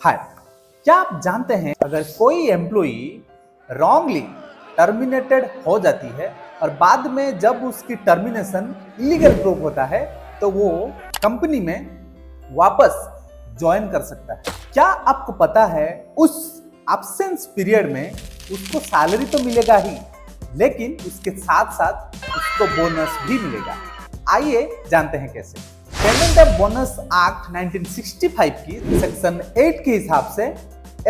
हाय, क्या आप जानते हैं अगर कोई एम्प्लॉई रॉन्गली टर्मिनेटेड हो जाती है और बाद में जब उसकी टर्मिनेशन इलीगल प्रूव होता है तो वो कंपनी में वापस ज्वाइन कर सकता है। क्या आपको पता है उस एब्सेंस पीरियड में उसको सैलरी तो मिलेगा ही, लेकिन उसके साथ साथ उसको बोनस भी मिलेगा। आइए जानते हैं कैसे। पेमेंट ऑफ बोनस एक्ट 1965 की सेक्शन 8 के हिसाब से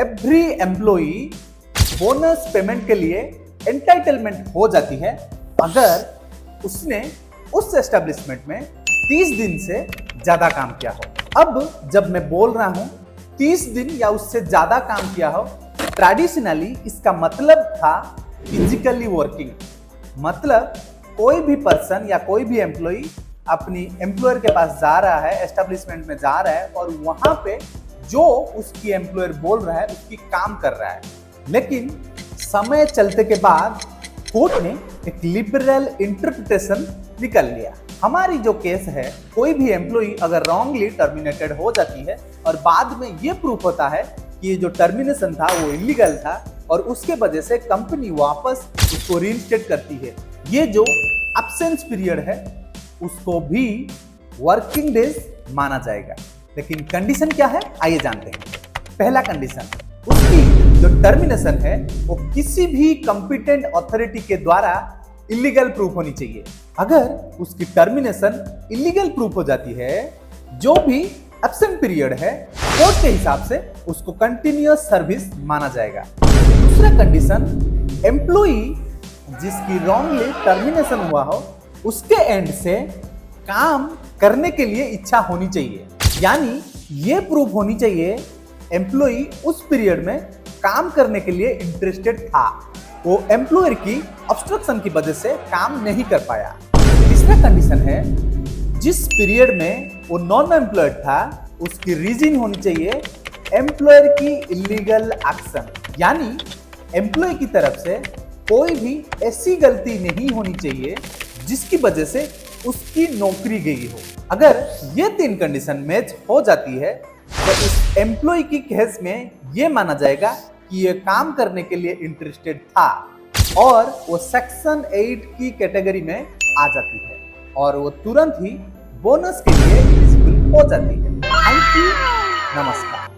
एवरी एम्प्लॉई बोनस पेमेंट के लिए एंटाइटलमेंट हो जाती है अगर उसने उस एस्टेब्लिशमेंट में 30 दिन से ज्यादा काम किया हो। अब जब मैं बोल रहा हूं 30 दिन या उससे ज्यादा काम किया हो, ट्रेडिशनली इसका मतलब था फिजिकली वर्किंग। मतलब कोई भी पर्सन या कोई भी एम्प्लॉई अपनी एम्प्लॉयर के पास जा रहा है, एस्टेब्लिशमेंट में जा रहा है और वहां पे जो उसकी एम्प्लॉयर बोल रहा है उसकी काम कर रहा है। लेकिन समय चलते के बाद कोर्ट ने एक लिबरल इंटरप्रिटेशन निकल लिया। हमारी जो केस है, कोई भी एम्प्लॉई अगर रॉन्गली टर्मिनेटेड हो जाती है और बाद में ये प्रूफ होता है कि ये जो टर्मिनेशन था वो इलीगल था और उसके वजह से कंपनी वापस उसको रीइंस्टेट करती है, ये जो एब्सेंस पीरियड है उसको भी वर्किंग डेज माना जाएगा। लेकिन कंडीशन क्या है, आइए जानते हैं। पहला कंडीशन, उसकी जो टर्मिनेशन है वो किसी भी कॉम्पिटेंट अथॉरिटी के द्वारा इलीगल प्रूफ होनी चाहिए। अगर उसकी टर्मिनेशन इलीगल प्रूफ हो जाती है, जो भी एब्सेंट पीरियड है कोर्ट के हिसाब से उसको कंटिन्यूअस सर्विस माना जाएगा। दूसरा कंडीशन, एम्प्लॉई जिसकी रॉन्गली टर्मिनेशन हुआ हो उसके एंड से काम करने के लिए इच्छा होनी चाहिए। यानी ये प्रूफ होनी चाहिए एम्प्लॉई उस पीरियड में काम करने के लिए इंटरेस्टेड था, वो एम्प्लॉयर की ऑब्स्ट्रक्शन की वजह से काम नहीं कर पाया। तीसरा कंडीशन है, जिस पीरियड में वो नॉन एम्प्लॉयड था उसकी रीजन होनी चाहिए एम्प्लॉयर की इलीगल एक्शन। यानी एम्प्लॉय की तरफ से कोई भी ऐसी गलती नहीं होनी चाहिए जिसकी वजह से उसकी नौकरी गई हो। अगर ये तीन कंडीशन मैच हो जाती है तो उस एम्प्लॉय की केस में ये माना जाएगा कि ये काम करने के लिए इंटरेस्टेड था और वो सेक्शन 8 की कैटेगरी में आ जाती है और वो तुरंत ही बोनस के लिए एलिजिबल हो जाती है। थैंक यू, नमस्कार।